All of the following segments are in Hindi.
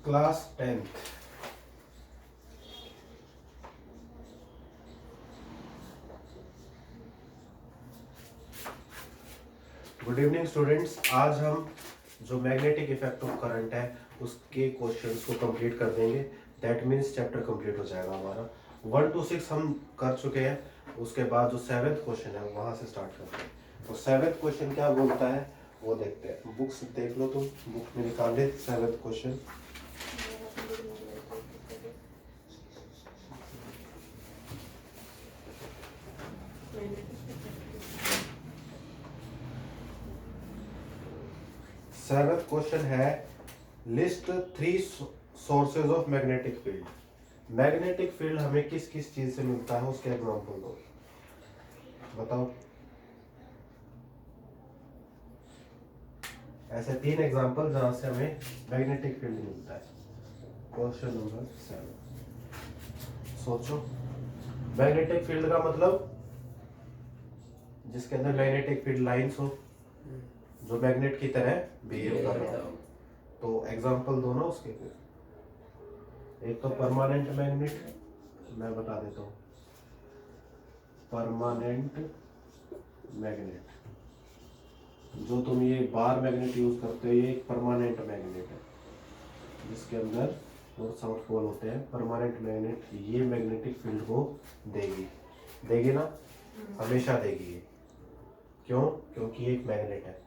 Class 10th। Good evening students. आज हम जो मैग्नेटिक इफेक्ट ऑफ करंट है उसके क्वेश्चंस को कंप्लीट कर देंगे। दैट मीन्स चैप्टर कंप्लीट हो जाएगा हमारा। 1 to 6 हम कर चुके हैं। उसके बाद जो 7th क्वेश्चन है वहां से स्टार्ट करते हैं। तो 7th क्वेश्चन क्या बोलता है वो देखते हैं। बुक्स देख लो, तुम बुक में निकाल ले 7th क्वेश्चन। सेवेंथ क्वेश्चन है list 3 sources of magnetic field. Magnetic field हमें किस किस चीज से मिलता है उसके एग्जांपल दो, बताओ। ऐसे 3 एग्जांपल जहां से हमें मैग्नेटिक फील्ड मिलता है। Question number 7। सोचो, मैग्नेटिक फील्ड का मतलब जिसके अंदर मैग्नेटिक फील्ड लाइंस हो, जो मैग्नेट की तरह बिहेव कर रहा हो। तो एग्जांपल दो ना उसके। एक तो परमानेंट मैग्नेट, मैं बता देता हूँ। परमानेंट मैग्नेट, जो तुम ये बार मैग्नेट यूज करते हो, ये एक परमानेंट मैग्नेट है जिसके अंदर नॉर्थ साउथ पोल होते हैं। परमानेंट मैग्नेट ये मैग्नेटिक फील्ड को देगी ना, हमेशा देगी ये। क्यों? क्योंकि ये एक मैग्नेट है।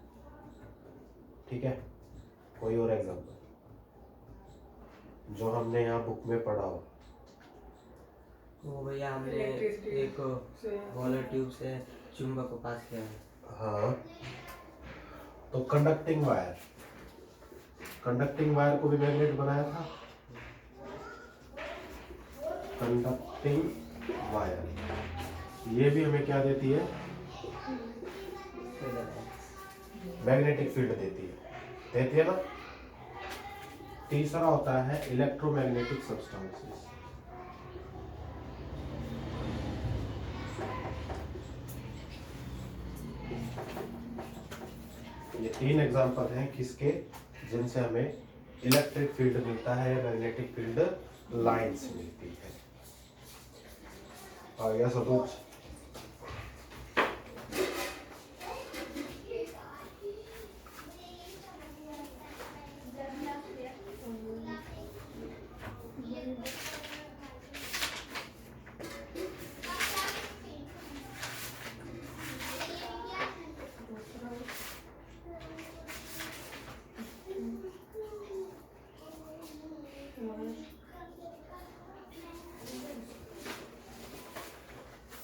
ठीक है। कोई और एग्जांपल जो हमने यहाँ बुक में पढ़ा हो। वो भैया हमने एक बॉलर ट्यूब से चुंबक को पास किया है। हाँ, तो कंडक्टिंग वायर को भी मैग्नेट बनाया था। कंडक्टिंग वायर ये भी हमें क्या देती है? मैग्नेटिक फील्ड देती है ना। तीसरा होता है इलेक्ट्रोमैग्नेटिक सब्सटेंसेस। ये 3 एग्जांपल हैं किसके, जिनसे हमें इलेक्ट्रिक फील्ड मिलता है या मैग्नेटिक फील्ड लाइंस मिलती है। और यह सब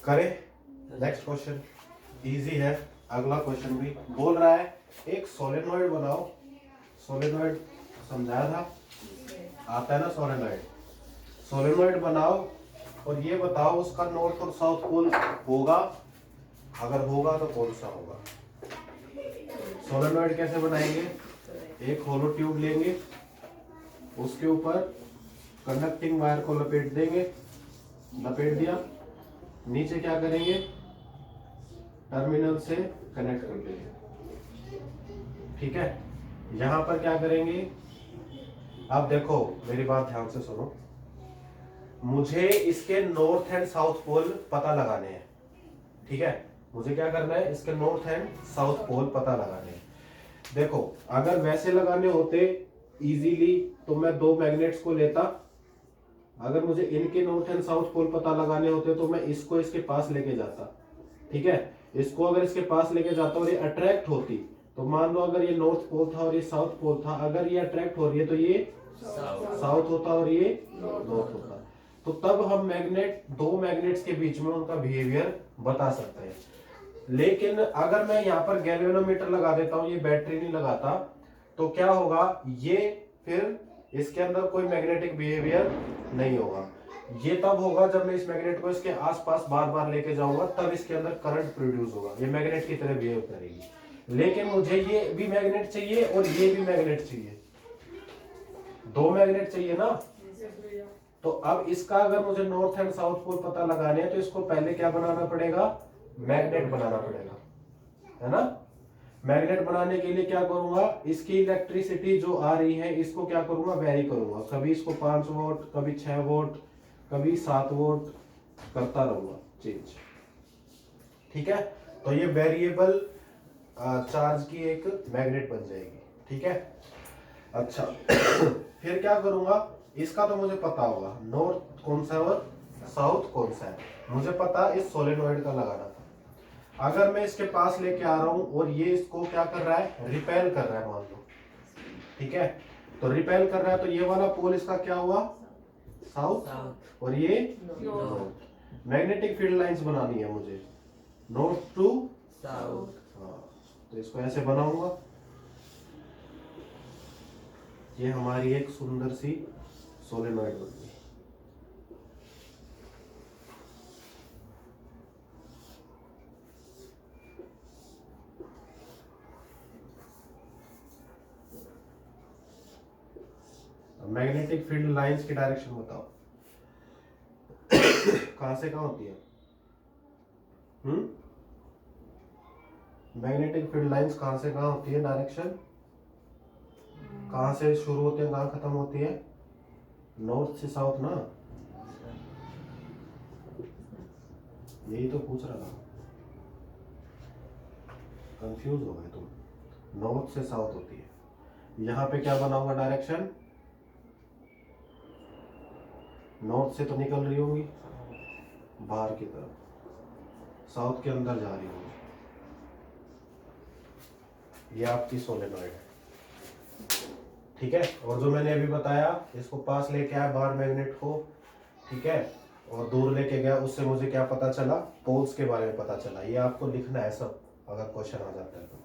करें। नेक्स्ट क्वेश्चन इजी है। अगला क्वेश्चन भी बोल रहा है एक सोलेनॉइड बनाओ। सोलेनॉइड समझाया था, आता है ना सोलेनॉइड। सोलेनॉइड बनाओ और ये बताओ उसका नॉर्थ और साउथ पोल होगा, अगर होगा तो कौन सा होगा। सोलेनॉइड कैसे बनाएंगे? एक होलो ट्यूब लेंगे, उसके ऊपर कंडक्टिंग वायर को लपेट देंगे, लपेट दिया, नीचे क्या करेंगे? टर्मिनल से कनेक्ट कर देंगे। ठीक है। यहां पर क्या करेंगे? अब देखो मेरी बात ध्यान से सुनो। मुझे इसके नॉर्थ एंड साउथ पोल पता लगाने हैं। ठीक है, मुझे क्या करना है? इसके नॉर्थ एंड साउथ पोल पता लगाने हैं। देखो, अगर वैसे लगाने होते इजीली तो मैं 2 मैग्नेट्स को लेता। अगर मुझे इनके नॉर्थ एंड साउथ पोल पता लगाने होते तो मैं इसको इसके पास लेके जाता। ठीक है, इसको अगर इसके पास लेके जाता और ये अट्रैक्ट होती, तो मान लो अगर ये नॉर्थ पोल था और ये साउथ पोल था, अगर ये अट्रैक्ट हो रही है तो ये साउथ होता और ये नॉर्थ होता। तो तब हम मैग्नेट, 2 मैग्नेट्स के बीच में उनका बिहेवियर बता सकते हैं। लेकिन अगर मैं यहाँ पर गैल्वेनोमीटर लगा देता हूँ, ये बैटरी नहीं लगाता, तो क्या होगा? ये फिर इसके अंदर कोई मैग्नेटिक बिहेवियर नहीं होगा। ये तब होगा जब मैं इस मैग्नेट को इसके आसपास बार बार लेके जाऊंगा, तब इसके अंदर करंट प्रोड्यूस होगा, ये मैग्नेट की तरह बिहेव करेगी। लेकिन मुझे ये भी मैग्नेट चाहिए और ये भी मैग्नेट चाहिए, 2 मैग्नेट चाहिए ना। तो अब इसका अगर मुझे नॉर्थ एंड साउथ पोल पता लगाने हैं तो इसको पहले क्या बनाना पड़ेगा? मैग्नेट बनाना पड़ेगा, है ना। मैग्नेट बनाने के लिए क्या करूंगा, इसकी इलेक्ट्रिसिटी जो आ रही है इसको क्या करूंगा, वेरी करूंगा। कभी इसको 5 वोल्ट, कभी 6 वोल्ट, कभी 7 वोल्ट करता रहूंगा चेंज। ठीक है, तो ये वेरिएबल चार्ज की एक मैग्नेट बन जाएगी। ठीक है, अच्छा फिर क्या करूंगा, इसका तो मुझे पता होगा नॉर्थ कौन सा है और साउथ कौन सा है, मुझे पता इस सोलेनोइड का लगाना था। अगर मैं इसके पास लेके आ रहा हूं और ये इसको क्या कर रहा है, रिपेल कर रहा है मान लो। ठीक है, तो रिपेल कर रहा है तो ये वाला पोल इसका क्या हुआ, साउथ, और ये नॉर्थ। मैग्नेटिक फील्ड लाइंस बनानी है मुझे नॉर्थ टू साउथ। हाँ, तो इसको ऐसे बनाऊंगा। ये हमारी एक सुंदर सी सोलेनोइड बन गई। मैग्नेटिक फील्ड लाइंस की डायरेक्शन बताओ कहां से कहां होती है। मैग्नेटिक फील्ड लाइंस कहां से कहां होती है, डायरेक्शन कहां से शुरू होती है कहां खत्म होती है, नॉर्थ से साउथ ना, यही तो पूछ रहा था, कंफ्यूज हो गए तुम। नॉर्थ से साउथ होती है। यहां पे क्या बनाऊंगा डायरेक्शन, नॉर्थ से तो निकल रही होंगी बाहर की तरफ, साउथ के अंदर जा रही होंगी। ये आपकी सोलेनोइड है। ठीक है, और जो मैंने अभी बताया, इसको पास लेके आया बाहर मैग्नेट को, ठीक है, और दूर लेके गया, उससे मुझे क्या पता चला, पोल्स के बारे में पता चला। ये आपको लिखना है सब, अगर क्वेश्चन आ जाता है तो।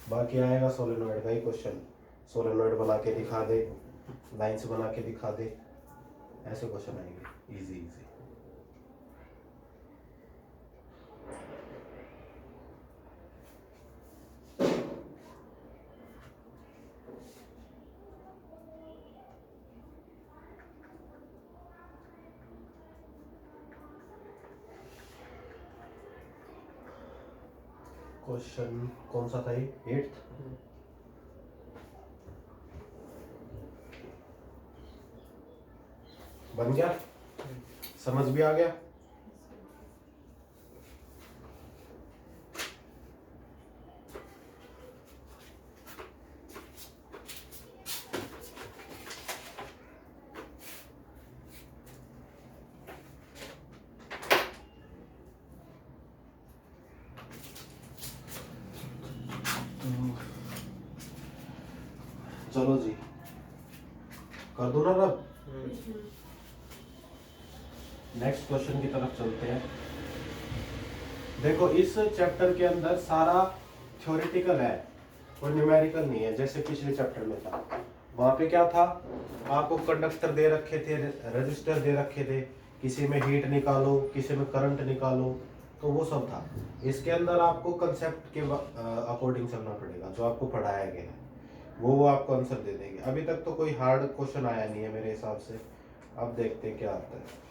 बाकी आएगा सोलेनोइड का ही क्वेश्चन, सोलेनोइड बना के दिखा दे, लाइंस बना के दिखा दे, ऐसे क्वेश्चन आएंगे इजी इजी। क्वेश्चन कौन सा था ये, 8th। बन गया, समझ भी आ गया। चलो जी, कर दो ना रब। नेक्स्ट क्वेश्चन की तरफ चलते हैं। देखो इस चैप्टर के अंदर सारा थ्योरेटिकल है, कोई न्यूमेरिकल नहीं है, जैसे पिछले चैप्टर में था। वहां पे क्या था, आपको कंडक्टर दे रखे थे, रजिस्टर दे रखे थे, किसी में हीट निकालो, किसी में करंट निकालो, तो वो सब था। इसके अंदर आपको कंसेप्ट के अकॉर्डिंग चलना पड़ेगा, जो आपको पढ़ाया गया है वो आपको आंसर दे देंगे। अभी तक तो कोई हार्ड क्वेश्चन आया नहीं है मेरे हिसाब से, अब देखते हैं क्या आता है।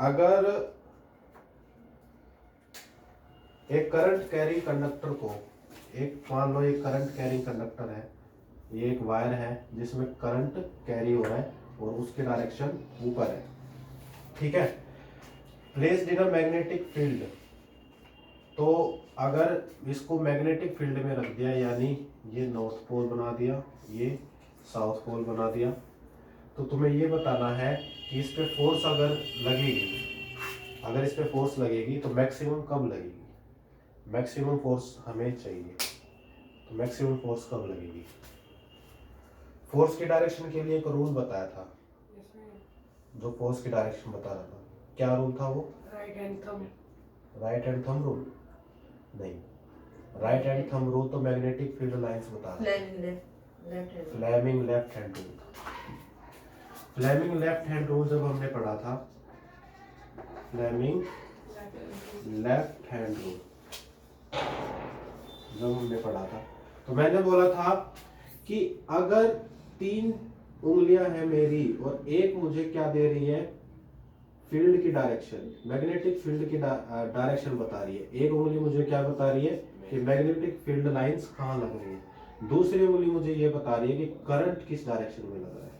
अगर एक करंट कैरी कंडक्टर को, एक मान लो एक करंट कैरिंग कंडक्टर है, ये एक वायर है जिसमें करंट कैरी हो रहा है और उसकी डायरेक्शन ऊपर है, ठीक है, placed in a magnetic field. तो अगर इसको मैग्नेटिक फील्ड में रख दिया, यानी ये नॉर्थ पोल बना दिया, ये साउथ पोल बना दिया, तो तुम्हें ये बताना है कि इस पे फोर्स अगर लगेगी, अगर इस पे फोर्स लगेगी तो मैक्सिमम कब लगेगी, मैक्सिमम फोर्स हमें चाहिए, तो मैक्सिमम फोर्स कब लगेगी। फोर्स की डायरेक्शन के लिए एक रूल बताया था, जो फोर्स की डायरेक्शन बता रहा था, क्या रूल था वो, राइट हैंड थंब रूल नहीं, राइट हैंड थंब रूल तो मैग्नेटिक फील्ड लाइंस बता रहा है, Fleming left hand rule. Fleming left hand rule जब हमने पढ़ा था, फ्लेमिंग लेफ्ट हैंड रूल जब हमने पढ़ा था, तो मैंने बोला था कि अगर 3 उंगलियां हैं मेरी और एक मुझे क्या दे रही है, फील्ड की डायरेक्शन, मैग्नेटिक फील्ड की डायरेक्शन बता रही है, एक उंगली मुझे क्या बता रही है, कि मैग्नेटिक फील्ड लाइंस कहाँ लग रही है। दूसरी उंगली मुझे ये बता रही है कि करंट किस डायरेक्शन में लग रहा है,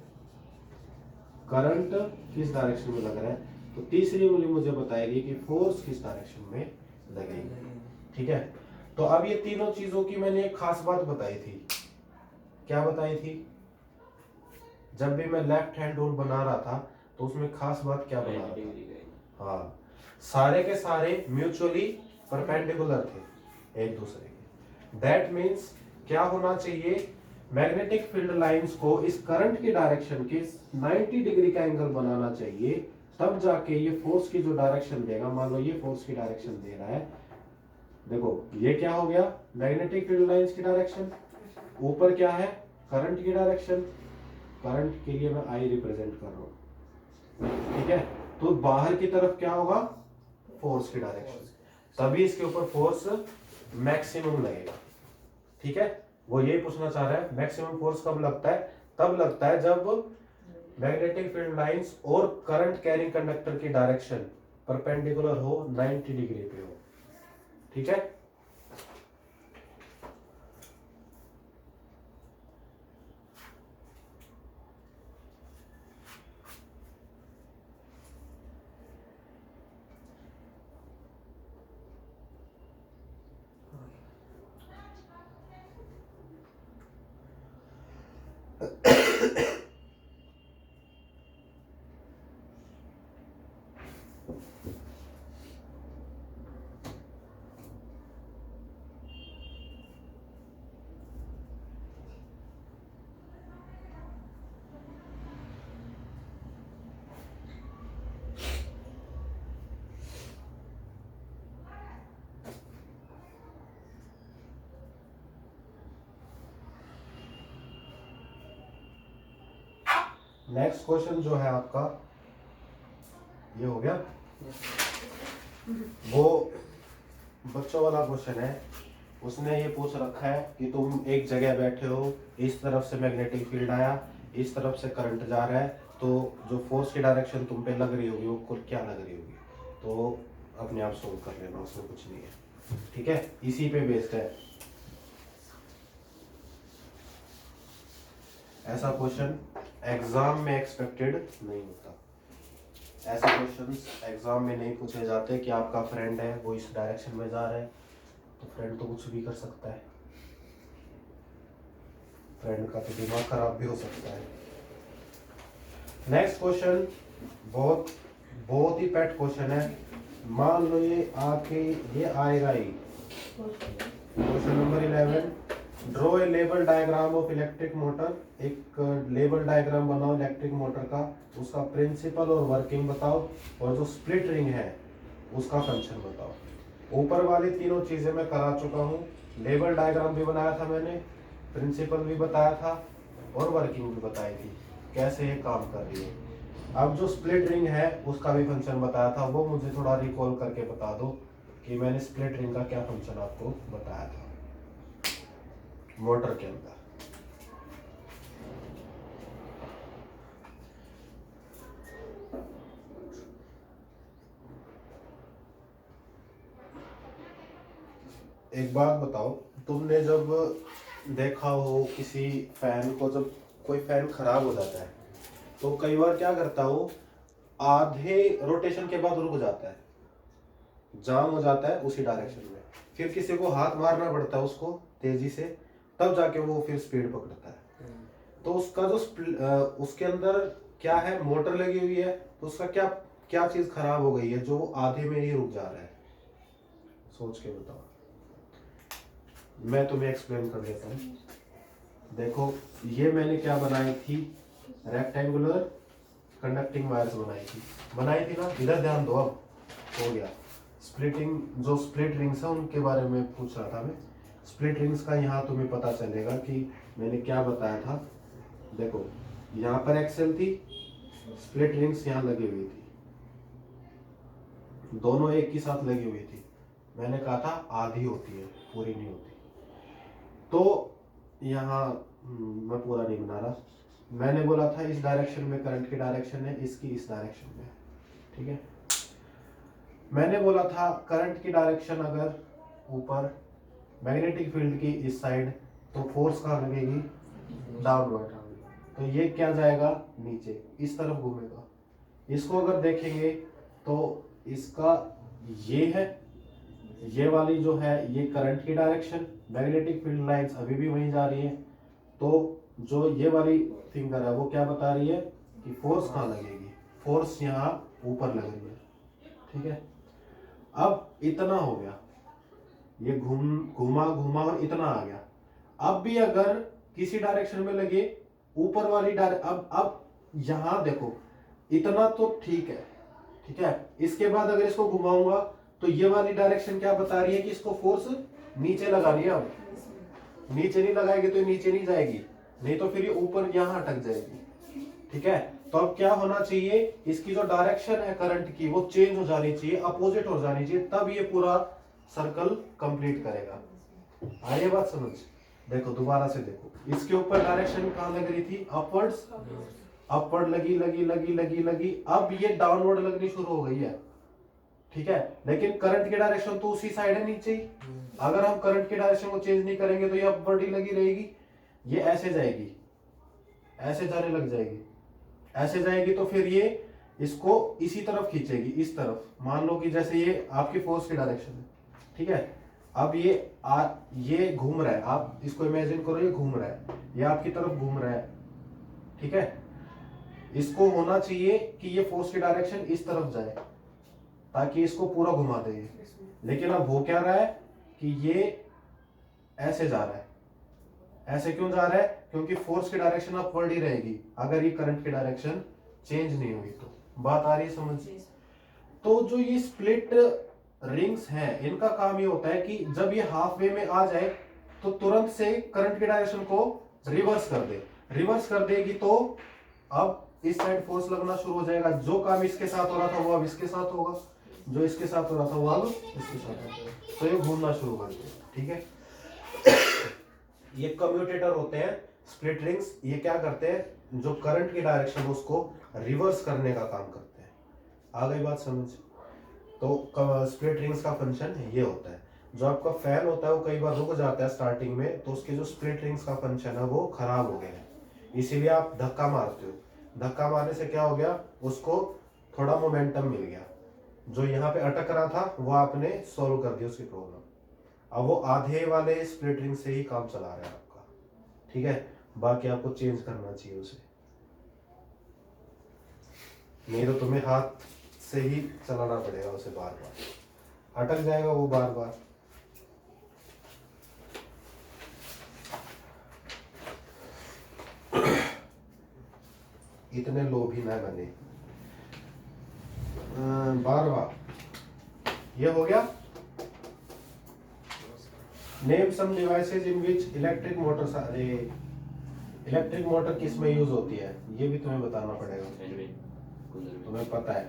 करंट किस डायरेक्शन में लग रहा है। तो तीसरी उंगली मुझे बताएगी कि फोर्स किस डायरेक्शन में लगेगी। ठीक है, तो अब ये तीनों चीजों की मैंने एक खास बात बताई थी। क्या बताई थी? जब भी मैं लेफ्ट हैंड रूल बना रहा था तो उसमें खास बात क्या बना रहा था? हाँ, सारे के सारे म्यूचुअली परपेंडिकुलर थे एक दूसरे के। दैट मीन्स क्या होना चाहिए, मैग्नेटिक फील्ड लाइंस को इस करंट की डायरेक्शन के 90 डिग्री का एंगल बनाना चाहिए, तब जाके ये फोर्स की जो डायरेक्शन देगा, मान लो ये फोर्स की डायरेक्शन दे रहा है, देखो ये क्या हो गया, मैग्नेटिक फील्ड लाइंस की डायरेक्शन, ऊपर क्या है, करंट की डायरेक्शन, करंट के लिए मैं आई रिप्रेजेंट कर रहा हूं। ठीक है, तो बाहर की तरफ क्या होगा, फोर्स की डायरेक्शन, तभी इसके ऊपर फोर्स मैक्सिमम लगेगा। ठीक है, वो यही पूछना चाह रहा है, मैक्सिमम फोर्स कब लगता है? तब लगता है जब मैग्नेटिक फील्ड लाइंस और करंट कैरिंग कंडक्टर की डायरेक्शन परपेंडिकुलर हो, 90 डिग्री पे हो। ठीक है, नेक्स्ट क्वेश्चन जो है आपका ये हो गया, वो बच्चों वाला क्वेश्चन है। उसने ये पूछ रखा है कि तुम एक जगह बैठे हो, इस तरफ से मैग्नेटिक फील्ड आया, इस तरफ से करंट जा रहा है, तो जो फोर्स की डायरेक्शन तुम पे लग रही होगी वो कुल क्या लग रही होगी, तो अपने आप सोल्व कर लेना, उसमें कुछ नहीं है। ठीक है, इसी पे बेस्ड है। ऐसा क्वेश्चन एग्जाम में एक्सपेक्टेड नहीं होता, ऐसे क्वेश्चंस एग्जाम में नहीं पूछे जाते कि आपका फ्रेंड है वो इस डायरेक्शन में जा रहा है, तो फ्रेंड तो कुछ भी कर सकता है, फ्रेंड का तो दिमाग खराब भी हो सकता है। नेक्स्ट क्वेश्चन बहुत बहुत ही पेट क्वेश्चन है। मान लो ये आके ये आएगा ही, question number 11, draw a level diagram of electric motor. एक लेवल डायग्राम बनाओ इलेक्ट्रिक मोटर का, उसका प्रिंसिपल और वर्किंग बताओ, और जो स्प्लिट रिंग है उसका फंक्शन बताओ। ऊपर वाली तीनों चीजें मैं करा चुका हूँ, लेवल डायग्राम भी बनाया था मैंने, प्रिंसिपल भी बताया था और वर्किंग भी बताई थी कैसे ये काम कर रही है। अब जो स्प्लिट रिंग है उसका भी फंक्शन बताया था, वो मुझे थोड़ा रिकॉल करके बता दो कि मैंने स्प्लिट रिंग का क्या फंक्शन आपको बताया था मोटर के अंदर। एक बात बताओ, तुमने जब देखा हो किसी फैन को, जब कोई फैन खराब हो जाता है तो कई बार क्या करता हो, आधे रोटेशन के बाद रुक जाता है, जाम हो जाता है उसी डायरेक्शन में, फिर किसी को हाथ मारना पड़ता है उसको तेजी से, तब जाके वो फिर स्पीड पकड़ता है। तो उसका जो उसके अंदर क्या है, मोटर लगी हुई है, तो उसका क्या क्या चीज खराब हो गई है जो आधे में ही रुक जा रहा है, सोच के बताओ। मैं तुम्हें एक्सप्लेन कर देता हूँ। देखो ये मैंने क्या बनाई थी, रेक्टेंगुलर कंडक्टिंग वायर्स बनाई थी ना, इधर ध्यान दो, अब हो गया। स्प्लिटिंग जो स्प्लिट रिंग्स है उनके बारे में पूछ रहा था मैं, स्प्लिट रिंग्स का यहाँ तुम्हें पता चलेगा कि मैंने क्या बताया था। देखो यहाँ पर एक्सेल थी, स्प्लिट रिंग्स यहाँ लगी हुई थी, दोनों एक ही साथ लगी हुई थी, मैंने कहा था आधी होती है, पूरी नहीं होती। तो यहाँ मैं पूरा नहीं बना रहा, मैंने बोला था इस डायरेक्शन में करंट की डायरेक्शन है, इसकी इस डायरेक्शन में, ठीक है। मैंने बोला था करंट की डायरेक्शन अगर ऊपर मैग्नेटिक फील्ड की इस साइड, तो फोर्स कहाँ लगेगी, डाउनवर्ड। तो ये क्या जाएगा, नीचे, इस तरफ घूमेगा। इसको अगर देखेंगे तो इसका ये है, ये वाली जो है ये करंट की डायरेक्शन, मैग्नेटिक फील्ड लाइंस अभी भी वहीं जा रही है। तो जो ये वाली फिंगर है वो क्या बता रही है कि फोर्स कहाँ लगेगी, फोर्स यहाँ ऊपर लग रही है। ठीक है, अब इतना हो गया, ये घूमा घूमा और इतना आ गया। अब भी अगर किसी डायरेक्शन में लगे ऊपर वाली अब यहां देखो, इतना तो ठीक है, ठीक है। इसके बाद अगर इसको घुमाऊंगा तो ये वाली डायरेक्शन क्या बता रही है कि इसको फोर्स नीचे लगा रही है। अब नीचे नहीं लगाएगी तो नीचे नहीं जाएगी, नहीं तो फिर ये ऊपर यहां अटक जाएगी। ठीक है, तो अब क्या होना चाहिए, इसकी जो डायरेक्शन है करंट की वो चेंज हो जानी चाहिए, अपोजिट हो जानी चाहिए, तब ये पूरा सर्कल कंप्लीट करेगा। आइए बात समझ, देखो दोबारा से देखो, इसके ऊपर डायरेक्शन कहां लग रही थी, अपवर्ड्स, अपवर्ड लगी लगी लगी लगी लगी, अब ये डाउनवर्ड लगनी शुरू हो गई है। ठीक है, लेकिन करंट की डायरेक्शन तो उसी साइड है, नीचे ही। अगर हम करंट की डायरेक्शन को चेंज नहीं करेंगे तो ये अपवर्ड ही लगी रहेगी, ये ऐसे जाएगी, ऐसे जाने लग जाएगी, ऐसे जाएगी, तो फिर ये इसको इसी तरफ खींचेगी, इस तरफ। मान लो कि जैसे ये आपकी फोर्स की डायरेक्शन है, ठीक है। अब ये घूम रहा है, आप इसको इमेजिन करो, ये घूम रहा है, ये आपकी तरफ घूम रहा है। ठीक है, इसको होना चाहिए कि ये फोर्स की डायरेक्शन इस तरफ जाए ताकि इसको पूरा घुमा दे, लेकिन अब हो क्या रहा है कि ये ऐसे जा रहा है। ऐसे क्यों जा रहा है, क्योंकि फोर्स की डायरेक्शन अपवर्ड ही रहेगी अगर ये करंट की डायरेक्शन चेंज नहीं हुई तो। बात आ रही है समझ। तो जो ये स्प्लिट रिंग्स हैं, इनका काम ये होता है कि जब ये हाफ वे में आ जाए तो तुरंत से करंट की डायरेक्शन को रिवर्स कर दे। रिवर्स कर देगी तो अब इस साइड फोर्स लगना शुरू हो जाएगा। जो काम इसके साथ हो रहा था वो अब इसके साथ होगा, जो इसके साथ हो रहा था वो अब इसके साथ होगा, तो ये घूमना शुरू कर देगा। ठीक है, ये कम्यूटेटर होते हैं स्प्लिट रिंग्स। ये क्या करते हैं, जो करंट की डायरेक्शन उसको रिवर्स करने का काम करते हैं। आ गई बात समझ। तो स्प्लिट रिंग्स का फंक्शन ये होता है। जो आपका फैन होता है वो कई बार रुक जाता है स्टार्टिंग में, तो उसके जो स्प्लिट रिंग्स का फंक्शन है वो खराब हो गया है, इसीलिए आप धक्का मारते हो। धक्का मारने से क्या हो गया, उसको थोड़ा मोमेंटम मिल गया, जो यहाँ पे अटक रहा था वो आपने सॉल्व कर दिया उसकी प्रॉब्लम। अब वो आधे वाले स्प्लिट रिंग से ही काम चला रहा है आपका। ठीक है, बाकी आपको चेंज करना चाहिए उसे, नहीं तो तुम्हें हाथ से ही चलाना पड़ेगा उसे, बार बार अटक जाएगा वो बार बार। इतने लोभी ना बने। 12वां ये हो गया। Name some devices in which electric motor, electric motor किस में यूज होती है, ये भी तुम्हें बताना पड़ेगा, तुम्हें पता है।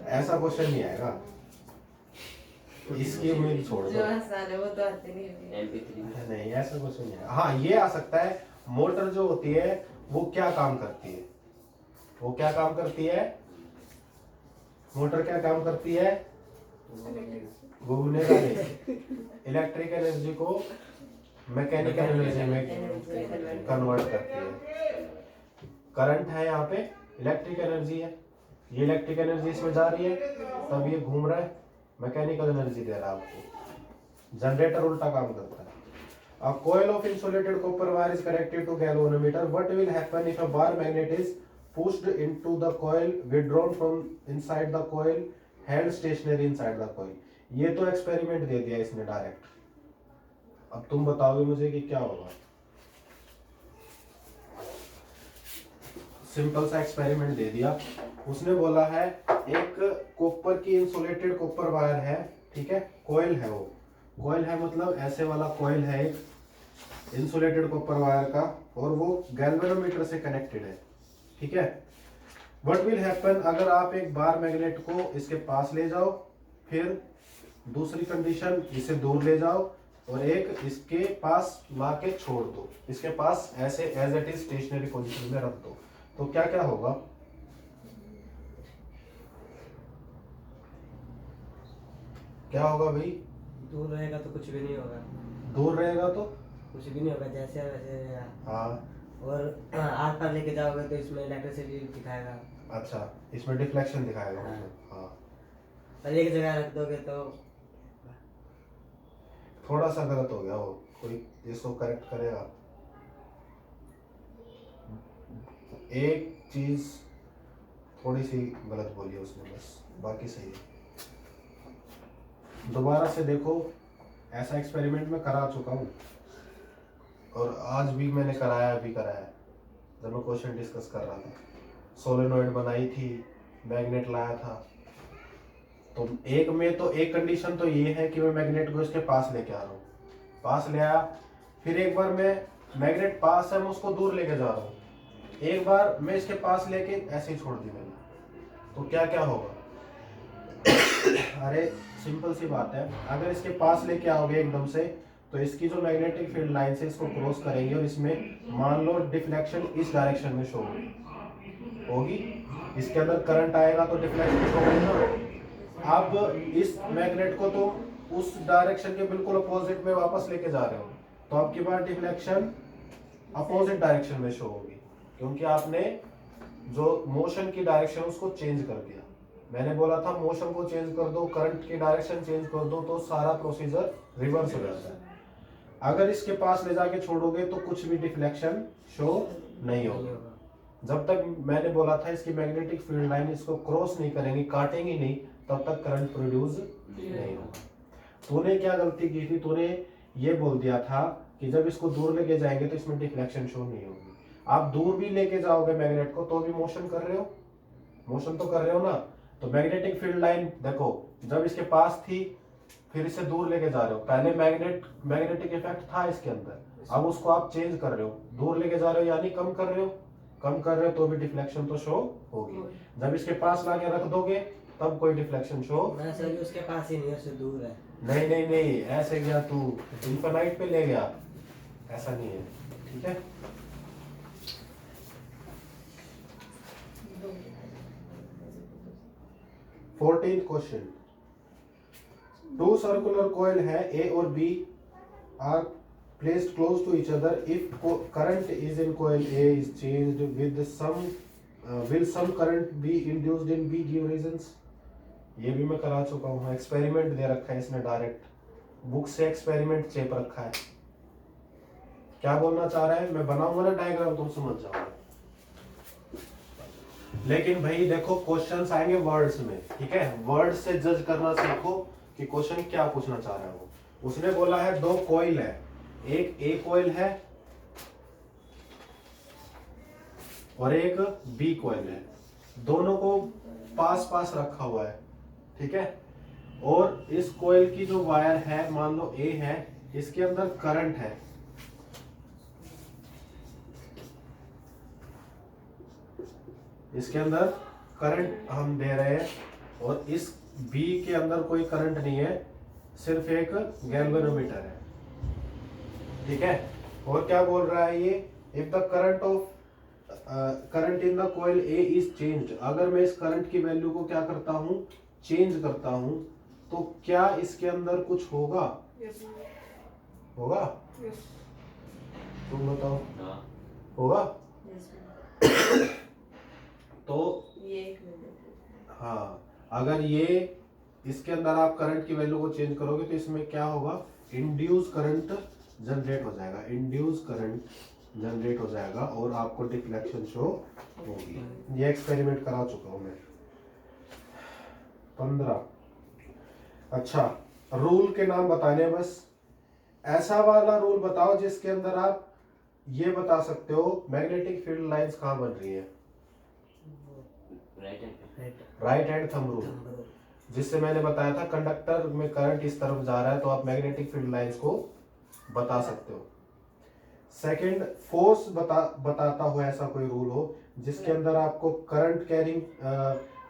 ऐसा क्वेश्चन नहीं आएगा, इसकी उम्मीद छोड़ दो। जो आसान है वो तो आते नहीं। नहीं, ऐसा क्वेश्चन नहीं आएगा। हाँ, ये आ सकता है, मोटर जो होती है वो क्या काम करती है, वो क्या काम करती है, मोटर क्या काम करती है, घूमने वाले इलेक्ट्रिक एनर्जी को मैकेनिकल एनर्जी में कन्वर्ट करती है। करंट है यहाँ पे, इलेक्ट्रिक एनर्जी है, ये इलेक्ट्रिक एनर्जी इसमें जा रही है, तब ये घूम रहा है, मैकेनिकल एनर्जी दे रहा है आपको। जनरेटर उल्टा काम करता है। A coil of insulated copper wire is connected to galvanometer. What will happen if a bar magnet is pushed into the coil, withdrawn from inside the coil, held stationary inside the coil? ये तो एक्सपेरिमेंट दे दिया इसने डायरेक्ट। अब तुम बताओगे मुझे कि क्या होगा। सिंपल सा एक्सपेरिमेंट दे दिया। उसने बोला है एक कॉपर की इंसुलेटेड कॉपर वायर है, ठीक है, कॉइल है, वो कॉइल है मतलब ऐसे वाला कॉइल है एक इंसुलेटेड कॉपर वायर का, और वो गैल्वेनोमीटर से कनेक्टेड है। ठीक है, व्हाट विल हैपन अगर आप एक बार मैग्नेट को इसके पास ले जाओ, फिर दूसरी कंडीशन इसे दूर ले जाओ, और एक इसके पास ला के छोड़ दो, इसके पास ऐसे as it is stationary position में रख दो, तो क्या क्या होगा। क्या होगा भाई? दूर रहेगा तो कुछ भी नहीं होगा, दूर रहेगा तो कुछ भी नहीं होगा, जैसे है वैसे रहेगा। हाँ, और आर पार लेके जाओगे तो इसमें इलेक्ट्रिसिटी दिखाएगा, अच्छा, इसमें डिफ्लेक्शन दिखाएगा हाँ। मतलब, हाँ। और एक जगह रख दोगे तो थोड़ा सा गलत हो गया वो, कोई इसको करेक्ट करेगा? एक चीज थोड़ी सी गलत बोली उसने बस, बाकी सही है। दोबारा से देखो, ऐसा एक्सपेरिमेंट मैं करा चुका हूँ और आज भी मैंने कराया, अभी कराया जब मैं क्वेश्चन डिस्कस कर रहा था। सोलेनॉइड बनाई थी, मैग्नेट लाया था, तो एक में तो एक कंडीशन तो ये है कि मैं मैग्नेट को इसके पास लेके आ रहा हूँ, पास ले आया। फिर एक बार मैं मैग्नेट पास है, मैं उसको दूर लेके जा रहा हूँ। एक बार मैं इसके पास लेके ऐसे ही छोड़ दी मैंने, तो क्या क्या होगा? अरे सिंपल सी बात है, अगर इसके पास लेके आओगे एकदम से, तो इसकी जो मैग्नेटिक फील्ड लाइन से इसको क्रॉस करेंगे और इसमें मान लो डिफ्लेक्शन इस डायरेक्शन में शो होगी, इसके अंदर करंट आएगा तो डिफ्लेक्शन शो होगी ना। अब इस मैग्नेट को तुम उस डायरेक्शन के बिल्कुल अपोजिट में वापस लेके जा रहे हो, तो आपके पास डिफ्लेक्शन अपोजिट डायरेक्शन में शो होगी, क्योंकि आपने जो मोशन की डायरेक्शन उसको चेंज कर दिया। मैंने बोला था मोशन को चेंज कर दो, करंट की डायरेक्शन चेंज कर दो, तो सारा प्रोसीजर रिवर्स हो जाता है। अगर इसके पास ले जाके छोड़ोगे तो कुछ भी डिफ्लेक्शन शो नहीं होगा। जब तक मैंने बोला था इसकी मैग्नेटिक फील्ड लाइन इसको क्रॉस नहीं करेंगी, काटेंगी नहीं, तब तक करंट प्रोड्यूस नहीं होगा। तूने क्या गलती की थी? तूने ये बोल दिया था कि जब इसको दूर लेके जाएंगे तो इसमें डिफ्लेक्शन शो नहीं होगी। आप दूर भी लेके जाओगे मैग्नेट को तो भी मोशन कर रहे हो, मोशन तो कर रहे हो ना। तो मैग्नेटिक फील्ड लाइन देखो, जब इसके पास थी फिर इसे दूर लेके जा रहे हो, पहले मैग्नेटिक इफेक्ट था इसके अंदर, अब उसको आप चेंज कर रहे हो, दूर लेके जा रहे हो यानी कम कर रहे हो, कम कर रहे हो तो भी डिफ्लेक्शन तो शो होगी। जब इसके पास लाके रख दोगे तब कोई डिफ्लेक्शन शो उसके पास ही नहीं है, उससे दूर है। नहीं नहीं नहीं, ऐसे गया तू इन्फिनाइट पे ले गया, ऐसा नहीं है, ठीक है। Fourteen question, two circular coil है A और B are placed close to each other. If current is in coil A is changed with some will some current be induced in B? Give reasons. ये भी मैं करा चुका हूँ, एक्सपेरिमेंट दे रखा है इसने, डायरेक्ट बुक से एक्सपेरिमेंट चेप रखा है। क्या बोलना चाह रहा है? मैं बनाऊंगा ना डायग्राम, तुम समझ जाओगे। लेकिन भाई देखो क्वेश्चंस आएंगे वर्ड्स में, ठीक है, वर्ड से जज करना सीखो कि क्वेश्चन क्या पूछना चाह रहा है वो। उसने बोला है दो कॉइल है, एक ए कॉइल है और एक बी कॉइल है, दोनों को पास पास रखा हुआ है, ठीक है। और इस कॉइल की जो वायर है, मान लो ए है, इसके अंदर करंट है, इसके अंदर करंट हम दे रहे हैं, और इस बी के अंदर कोई करंट नहीं है, सिर्फ एक गैल्वेनोमीटर है, ठीक है। और क्या बोल रहा है ये? If the current in the coil A is changed, अगर मैं इस करंट की वैल्यू को क्या करता हूं, चेंज करता हूं, तो क्या इसके अंदर कुछ होगा? होगा? तुम बताओ, होगा? तो हाँ, अगर ये इसके अंदर आप करंट की वैल्यू को चेंज करोगे तो इसमें क्या होगा? इंड्यूस करंट जनरेट हो जाएगा, इंड्यूस करंट जनरेट हो जाएगा और आपको डिफ्लेक्शन शो होगी। ये एक्सपेरिमेंट करा चुका हूं मैं। 15, अच्छा, रूल के नाम बताने बस। ऐसा वाला रूल बताओ जिसके अंदर आप ये बता सकते हो मैग्नेटिक फील्ड लाइंस कहाँ बन रही है। राइट हैंड थंब रूल, जिससे मैंने बताया था कंडक्टर में करंट इस तरफ जा रहा है तो आप मैग्नेटिक फील्ड लाइंस को बता सकते हो। सेकंड, फोर्स बताता हो ऐसा कोई रूल हो जिसके अंदर आपको करंट कैरिंग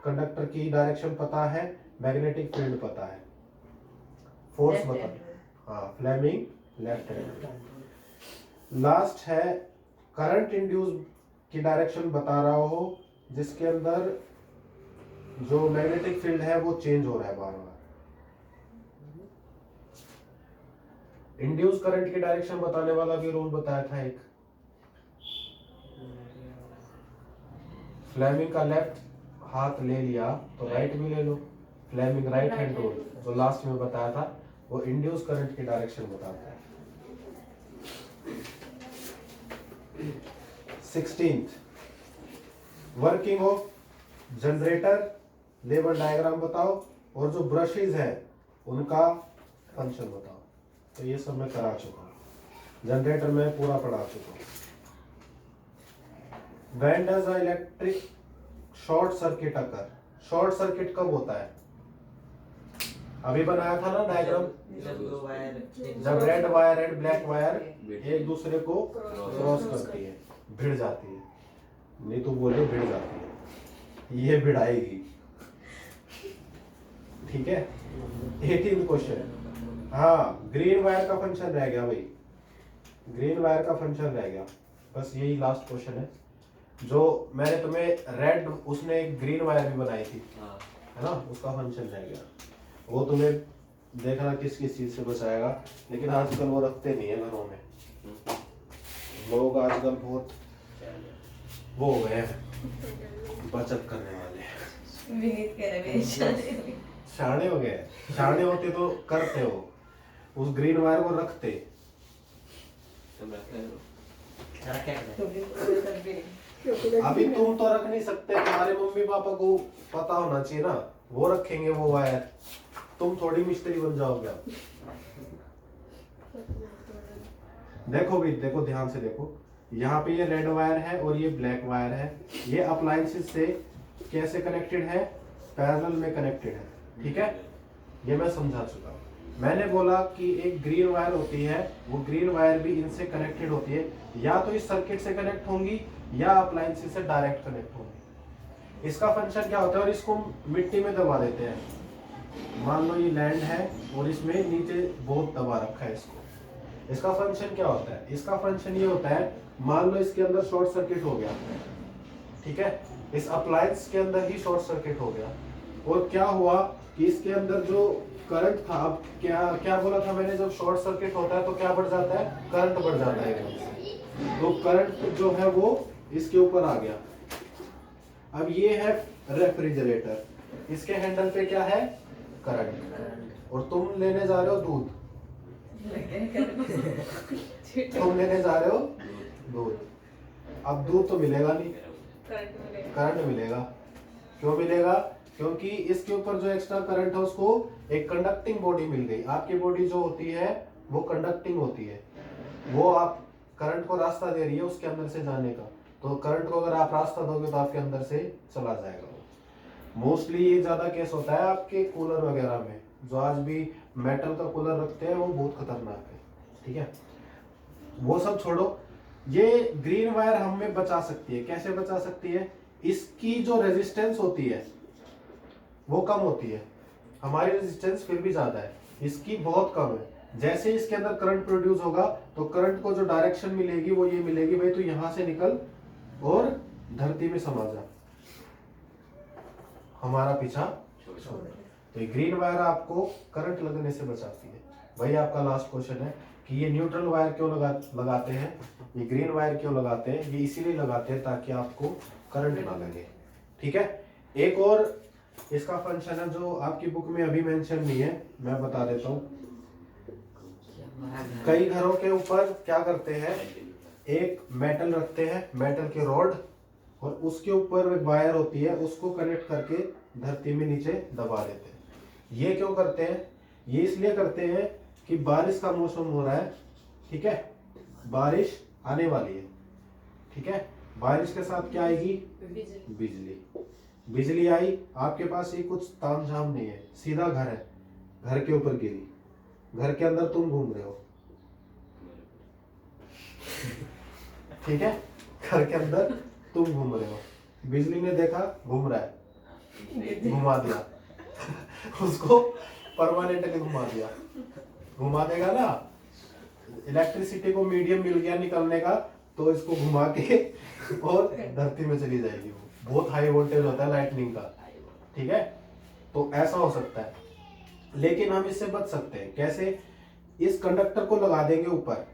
कंडक्टर की डायरेक्शन पता है, मैग्नेटिक फील्ड पता है, फोर्स बता, हाँ, फ्लेमिंग लेफ्ट हैंड। लास्ट है करंट इंड्यूस की डायरेक्शन बता रहा हो जिसके अंदर जो मैग्नेटिक फील्ड है वो चेंज हो रहा है बार बार, इंड्यूस करंट की डायरेक्शन बताने वाला भी रूल बताया था एक। फ्लेमिंग का लेफ्ट हाथ ले लिया तो राइट भी ले लो। फ्लेमिंग राइट हैंड रूल जो लास्ट में बताया था वो इंड्यूस करंट की डायरेक्शन बताता है। 16th working of generator, level diagram बताओ और जो ब्रशेज है उनका फंक्शन बताओ। तो ये सब मैं करा चुका हूँ, जनरेटर में पूरा पढ़ा चुका हूँ। When does a electric short circuit occur, short circuit कब होता है? अभी बनाया था ना डायग्राम, जब दो वायर जब red wire and black wire एक दूसरे को क्रॉस करती है, भिड़ जाती है। नहीं तो बोले भिड़ जाती है, ये भिड़ाएगी। ठीक है। 18th क्वेश्चन, हाँ ग्रीन वायर का फंक्शन रह गया भाई, ग्रीन वायर का फंक्शन रह गया, बस यही लास्ट क्वेश्चन है। जो मैंने तुम्हें रेड, उसने एक ग्रीन वायर भी बनाई थी, है ना, उसका फंक्शन रह गया। वो तुम्हें देखना किस किस चीज से बचाएगा, लेकिन आजकल वो रखते नहीं है घरों में। लोग आजकल बहुत वो हो गए हैं बचत करने वाले, विनीत कह रहे हैं शाणे हो गए। शाणे होते तो करते हो, उस ग्रीन वायर को रखते। अभी तुम तो रख नहीं सकते, तुम्हारे मम्मी पापा को पता होना चाहिए ना, वो रखेंगे वो वायर, तुम थोड़ी मिस्त्री बन जाओगे आप। देखो भी, देखो ध्यान से देखो, यहाँ पे ये रेड वायर है और ये ब्लैक वायर है। ये अप्लायंसेस से कैसे कनेक्टेड है? पैरेलल में कनेक्टेड है। ठीक है, ये मैं समझा चुका हूँ। मैंने बोला कि एक ग्रीन वायर होती है, वो ग्रीन वायर भी इनसे कनेक्टेड होती है, या तो इस सर्किट से कनेक्ट होंगी या अप्लायंसेस से डायरेक्ट कनेक्ट होंगी। इसका फंक्शन क्या होता है? और इसको मिट्टी में दबा देते हैं। मान लो ये लैंड है और इसमें नीचे बहुत दबा रखा है इसको। इसका फंक्शन क्या होता है? इसका फंक्शन ये होता है, मान लो इसके अंदर शॉर्ट सर्किट हो गया, ठीक है, इस अप्लायंस के अंदर ही शॉर्ट सर्किट हो गया, और क्या हुआ कि इसके अंदर जो करंट था, अब क्या क्या बोला था मैंने, जब शॉर्ट सर्किट होता है तो क्या बढ़ जाता है? करंट बढ़ जाता है एकदम से। तो करंट जो है वो इसके ऊपर आ गया। अब ये है रेफ्रिजरेटर, इसके हैंडल पे क्या है? करंट। और तुम लेने जा रहे हो दूध, तुम लेने जा रहे हो दूध। अब दूध तो मिलेगा नहीं, करंट मिलेगा। क्यों मिलेगा? क्योंकि इसके ऊपर जो एक्स्ट्रा करंट है उसको एक कंडक्टिंग बॉडी मिल गई। आपकी बॉडी जो होती है वो कंडक्टिंग होती है, वो आप करंट को रास्ता दे रही है उसके अंदर से जाने का। तो करंट को अगर आप रास्ता दोगे तो आपके अंदर से चला जाएगा। मोस्टली ये ज्यादा केस होता है आपके कूलर वगैरह में, जो आज भी मेटल का कूलर रखते हैं वो बहुत खतरनाक है। ठीक है, वो सब छोड़ो। ये ग्रीन वायर हमें बचा सकती है। कैसे बचा सकती है? इसकी जो रेजिस्टेंस होती है वो कम होती है, हमारी रेजिस्टेंस फिर भी ज्यादा है, इसकी बहुत कम है। जैसे इसके अंदर करंट प्रोड्यूस होगा तो करंट को जो डायरेक्शन मिलेगी वो ये मिलेगी, भाई तू यहां से निकल और धरती में समा जा, हमारा पीछा छोड़। तो ये ग्रीन वायर आपको करंट लगने से बचाती है। वही आपका लास्ट क्वेश्चन है कि ये न्यूट्रल वायर क्यों लगाते हैं, ये ग्रीन वायर क्यों लगाते हैं? ये इसीलिए लगाते हैं ताकि आपको करंट ना लगे। ठीक है, एक और इसका फंक्शन है जो आपकी बुक में अभी मेंशन नहीं है, मैं बता देता हूँ। कई घरों के ऊपर क्या करते हैं, एक मेटल रखते हैं, मेटल के रॉड, और उसके ऊपर एक वायर होती है, उसको कनेक्ट करके धरती में नीचे दबा देते हैं। ये क्यों करते हैं? ये इसलिए करते हैं कि बारिश का मौसम हो रहा है, ठीक है, बारिश आने वाली है, ठीक है, बारिश के साथ क्या आएगी? बिजली। बिजली आई, आपके पास ये कुछ तामझाम नहीं है, सीधा घर है, घर के ऊपर गिरी, घर के अंदर तुम घूम रहे हो, ठीक है, घर के अंदर तुम घूम रहे हो, बिजली ने देखा घूम रहा है, घुमा दिया उसको परमानेंटली घुमा दिया, घुमा देगा ना। इलेक्ट्रिसिटी को मीडियम मिल गया निकलने का, तो इसको घुमा के और धरती में चली जाएगी। वो बहुत हाई वोल्टेज होता है लाइटनिंग का, ठीक है, तो ऐसा हो सकता है। लेकिन हम इससे बच सकते हैं कैसे? इस कंडक्टर को लगा देंगे ऊपर,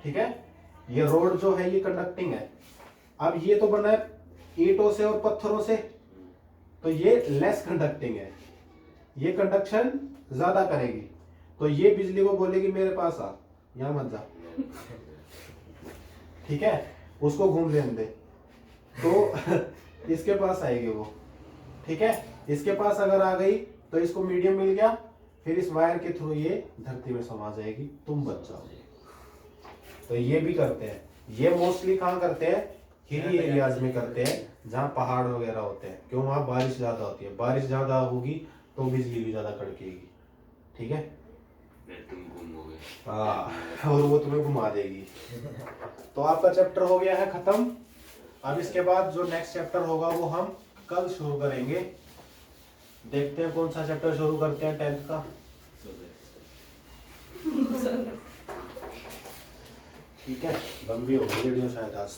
ठीक है। ये रोड जो है ये कंडक्टिंग है। अब ये तो बना है ईंटों से और पत्थरों से, तो ये लेस कंडक्टिंग है, ये कंडक्शन ज्यादा करेगी। तो ये बिजली को बोलेगी मेरे पास आ, यहां मत जा, ठीक है। उसको घूम लेने दे, तो इसके पास आएगी वो, ठीक है। इसके पास अगर आ गई तो इसको मीडियम मिल गया, फिर इस वायर के थ्रू ये धरती में समा जाएगी, तुम बच जाओगे। तो ये भी करते हैं, ये मोस्टली कहाँ करते हैं, हिली एरियाज में करते हैं जहाँ पहाड़ वगैरह होते हैं, क्यों वहाँ बारिश ज्यादा होती है। बारिश ज्यादा होगी तो बिजली भी ज्यादा कड़केगी, ठीक है। तुम घूमोगे, हाँ, और वो तुम्हें घुमा देगी। तो आपका चैप्टर हो गया है खत्म। अब इसके बाद जो नेक्स्ट चैप्टर होगा वो हम कल शुरू करेंगे। देखते हैं कौन सा चैप्टर शुरू करते हैं 10th का। ठीक है, लंबी हो गई वीडियो शायद आज।